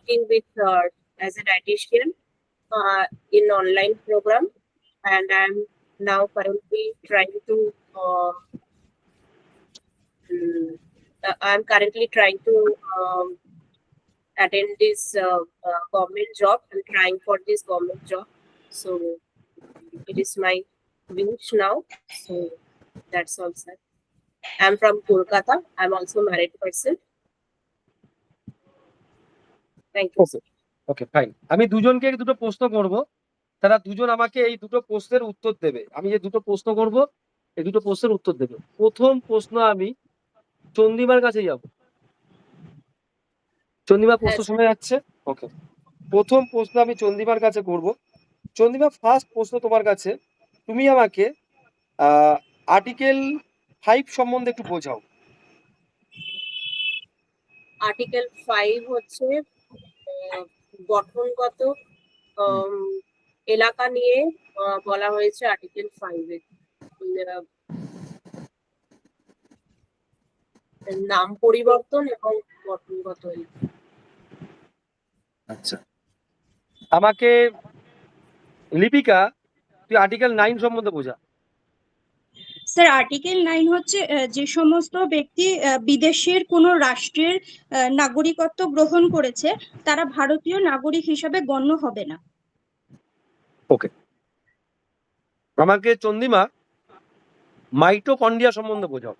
working with as a dietitian in online program, and I'm now currently trying to attend this government job. I'm trying for this government job, so it is my wish now. So that's all, sir. I'm from Kolkata. I'm also married person. Thank you. Okay okay fine. আমি দুজনকে দুটো প্রশ্ন করব, তারা দুজন আমাকে এই দুটো প্রশ্নের উত্তর দেবে। আমি যে দুটো প্রশ্ন করব এই দুটো প্রশ্নের উত্তর দেবে। প্রথম প্রশ্ন আমি চন্দ্রিমার কাছে যাব। চন্দ্রিমা প্রশ্ন হ্যাঁ, শোনা যাচ্ছে? ওকে, প্রথম প্রশ্ন আমি চন্দ্রিমার কাছে করব। চন্দ্রিমা, ফার্স্ট প্রশ্ন তোমার কাছে, তুমি আমাকে আর্টিকেল 5 সম্বন্ধে একটু বোঝাও। আর্টিকেল 5 হচ্ছে গঠনগত এলাকা নিয়ে বলা হয়েছে আর্টিকেল 5 এ। নাম পরিবর্তন এবং গঠনগত এলাকা। আচ্ছা, আমাকে লিপিকা তুই আর্টিকেল 9 সম্বন্ধে বোঝা। স্যার, আর্টিকেল 9 হচ্ছে যে সমস্ত ব্যক্তি বিদেশের কোনো রাষ্ট্রের নাগরিকত্ব গ্রহণ করেছে তারা ভারতীয় নাগরিক হিসাবে গণ্য হবে না। ওকে, আমাকে চন্দ্রিমা মাইটোকন্ড্রিয়া সম্বন্ধে বোঝাও।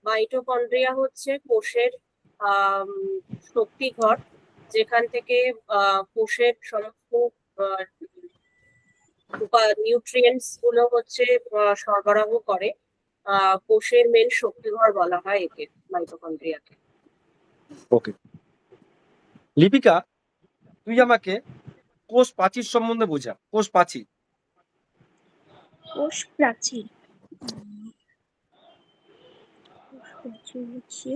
মাইটোকন্ড্রিয়া হচ্ছে কোষের শক্তিঘর, যেখান থেকে কোষের সমস্ত নিউট্রিয়েন্টস গুলো হচ্ছে সরবরাহ করে। কোষের মেন শক্তিঘর বলা হয় একে, মাইটোকন্ড্রিয়াকে। ওকে, লিপিকা তুই আমাকে কোষ প্রাচীর সম্বন্ধে বোঝা। কোষ প্রাচীর। কোষ প্রাচীর হচ্ছে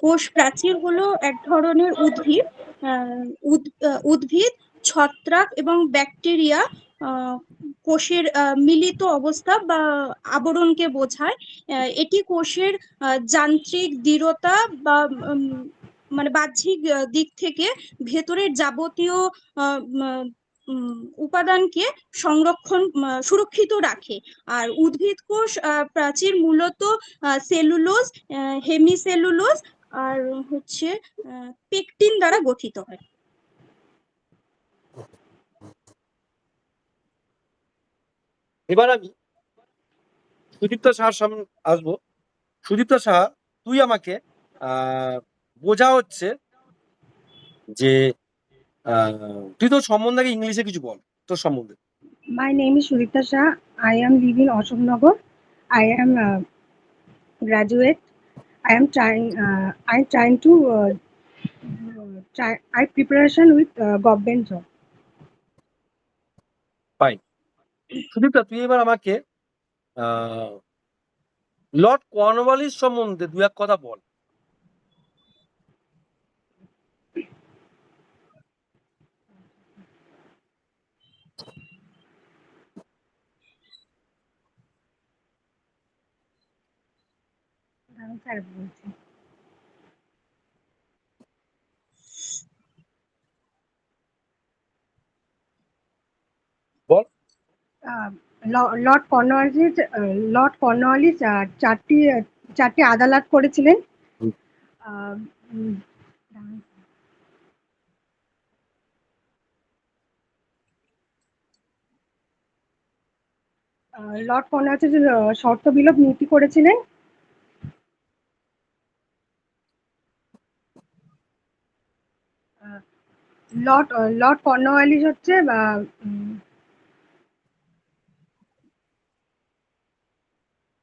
কোষ প্রাচীর হলো এক ধরনের উদ্ভিদ, ছত্রাক এবং ব্যাকটেরিয়া কোষের মিলিত অবস্থা বা আবরণকে বোঝায়। এটি কোষের যান্ত্রিক দৃঢ়তা বা মানে বাহ্যিক দিক থেকে ভেতরের যাবতীয় উপাদানকে সুরক্ষিত রাখে। আর উদ্ভিদ কোষ প্রাচীর মূলত সেলুলোজ, হেমিসেলুলোজ আর হচ্ছে পেকটিন দ্বারা গঠিত হয়। এবার আমি সুদীপ্তা সাহার সামনে আসবো। সুদীপ্তা সাহা, তুই আমাকে বোঝা হচ্ছে যে তুই তোর সম্বন্ধে আগে ইংলিশে কিছু বল, তোর সম্বন্ধে। My name is Sudipta Shah. I am living Ashoknagar. I am a graduate. I'm trying to I preparation with government job. Fine. Sudipta, তুই এবার আমাকে লর্ড কর্নওয়ালিস সম্বন্ধে দু এক কথা বল। স্যার বলছি, বল। লর্ড কর্নওয়ালিস চারটি আদালত করেছিলেন। লর্ড কর্নওয়ালিস শর্ত বিলোপ নীতি করেছিলেন। লর্ড কর্নওয়ালিস হচ্ছে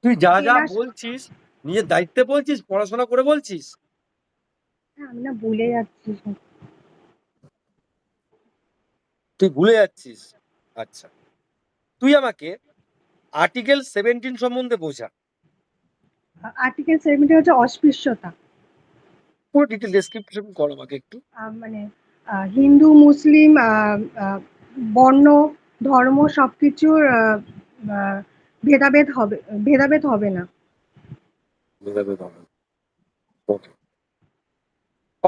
তুই যা যা বলছিস নিজের দায়িত্বে বলছিস, পড়াশোনা করে বলছিস? আমি না ভুলে যাচ্ছি। তুই ভুলে যাচ্ছিস? আচ্ছা, তুই আমাকে আর্টিকেল 17 সম্বন্ধে বোঝা। আর্টিকেল 17 হচ্ছে অস্পৃশ্যতা। পুরো ডিটেইল ডেসক্রিপশন কর আমাকে একটু। মানে হিন্দু, মুসলিম, বর্ণ, ধর্ম সবকিছুর ভেদাভেদ হবে না। ভেদাভেদ হবে। ওকে,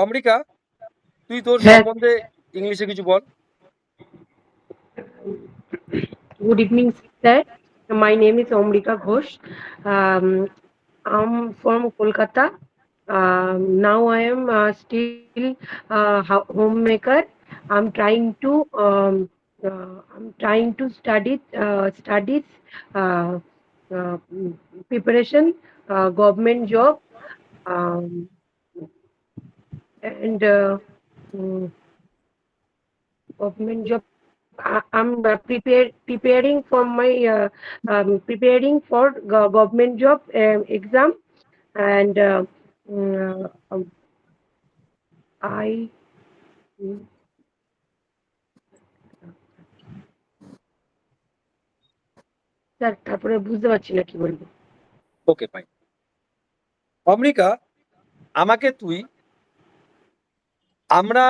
অমৃকা, তুই তোর হ্যাঁ। সম্বন্ধে ইংলিশে কিছু বল। Good evening, sir. My name is Omrika Ghosh. I'm from Kolkata. Now I am still homemaker. I'm trying to studies uh, preparation, government job, um, and government job. I'm preparing for my preparing for government job exam, and I sir তারপরে বুঝতে পারছি না কি বলবো। ওকে, fine. অমৃকা, আমাকে তুই, আমরা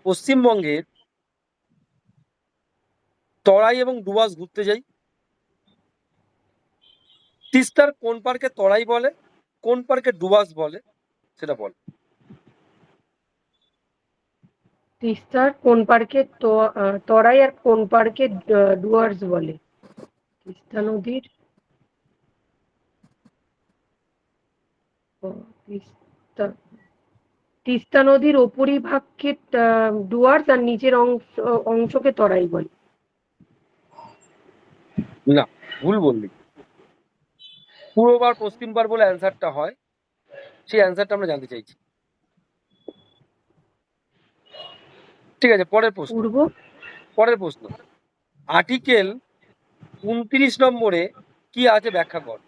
পশ্চিমবঙ্গের তরাই এবং ডুয়ার্স ঘুরতে যাই। তিস্তার কোন পার্কে তরাই বলে, কোন পার্কে ডুয়ার্স বলে, সেটা বল। তিস্তার কোন পার্কে তরাই আর কোন পার্কে ডুয়ার্স বলে? তিস্তা নদীর তিস্তা নদীর উপরিভাগকে ডুয়ার্স আর নিচের অংশকে তরাই বলে। না, ভুল বললি। পূর্ব পার পশ্চিম পার বলে অ্যান্সারটা হয়, সেই অ্যান্সারটা আমরা জানতে চাইছি। ঠিক আছে, পরের প্রশ্ন। আর্টিকেল 29 নম্বরে কি আছে ব্যাখ্যা কর।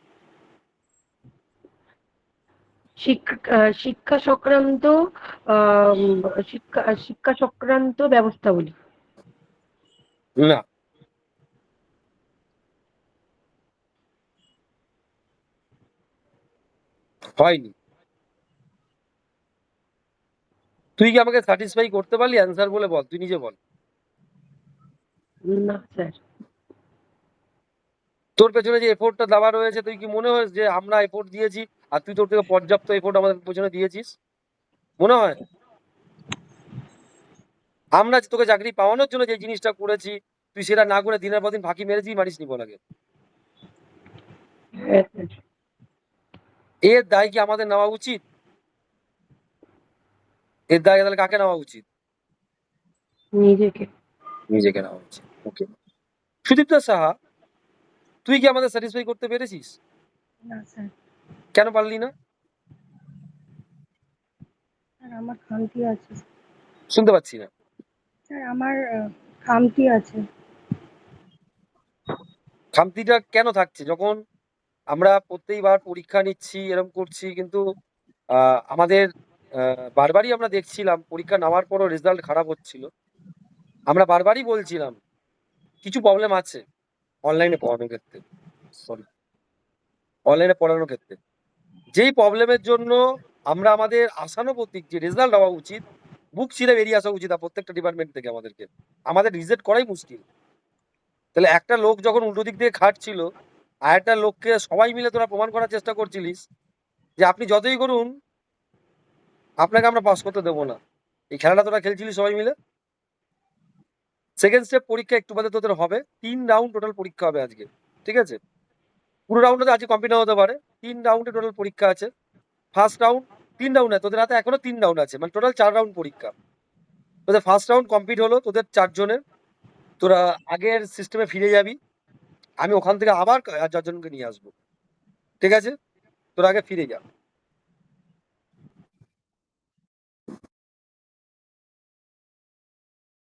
শিক্ষা সংক্রান্ত ব্যবস্থাবলী। না, হয়নি। তুই কি আমাকে স্যাটিসফাই করতে পারলি? অ্যান্সার বলে বল, তুই নিজে বল। না স্যার। তোর পেছনে যে এফোর্টটা দেওয়া রয়েছে, তুই কি মনে হয় যে আমরা এফোর্ট দিয়েছি আর তুই তোর থেকে পর্যাপ্ত এফোর্ট আমাদের পেছনে দিয়েছিস? মনে হয়? আমরা তোকে চাকরি পাওয়ানোর জন্য যে জিনিসটা করেছি, তুই সেটা না করে দিনের পর দিন ফাঁকি মেরেছিস, মারিসনি বল আগে। হ্যাঁ স্যার। এর দায় কি আমাদের নেওয়া উচিত? এর দায় তাহলে কাকে নেওয়া উচিত? নিজেকে নেওয়া উচিত। ওকে, সুদীপ্তা সাহা, তুই কি আমাদের স্যাটিসফাই করতে পেরেছিস? না স্যার। কেন পারলি না? স্যার আমার খামতি আছে। শুনতে পাচ্ছি না। স্যার আমার খামতি আছে। খামতিটা কেন থাকছে? যখন আমরা প্রত্যেকবার পরীক্ষা নিচ্ছি, এরকম করছি, কিন্তু আমাদের বারবারই আমরা দেখছিলাম পরীক্ষা নেওয়ার পরও রেজাল্ট খারাপ হচ্ছিল। আমরা বারবারই বলছিলাম কিছু প্রবলেম আছে অনলাইনে পড়ানোর ক্ষেত্রে, যেই প্রবলেমের জন্য আমরা আমাদের আশানুপাতিক যে রেজাল্ট হওয়া উচিত, বুক ছিঁড়ে বেরিয়ে আসা উচিত প্রত্যেকটা ডিপার্টমেন্ট থেকে আমাদের রিজেক্ট করাই মুশকিল। তাহলে একটা লোক যখন উল্টো দিক দিয়ে খাটছিল, আর একটা লোককে সবাই মিলে তোরা প্রমাণ করার চেষ্টা করছিলিস যে আপনি যতই করুন আপনাকে আমরা পাস করতে দেবো না, এই খেলাটা তোরা খেলছিলিস সবাই মিলে। সেকেন্ড স্টেপ পরীক্ষা একটু বাদে তোদের হবে, 3 রাউন্ড টোটাল পরীক্ষা হবে আজকে, ঠিক আছে? পুরো রাউন্ডে আজকে কমপ্লিট হতে পারে, 3 রাউন্ডে টোটাল পরীক্ষা আছে। ফার্স্ট রাউন্ড 3 রাউন্ড, তোদের হাতে এখনো 3 রাউন্ড আছে, মানে টোটাল 4 রাউন্ড পরীক্ষা। তোদের ফার্স্ট রাউন্ড কমপ্লিট হলো, তোদের 4 জনের, তোরা আগের সিস্টেমে ফিরে যাবি। আমি ওখান থেকে আবার 4 জনকে নিয়ে আসবো, ঠিক আছে? তোরা আগে ফিরে যা।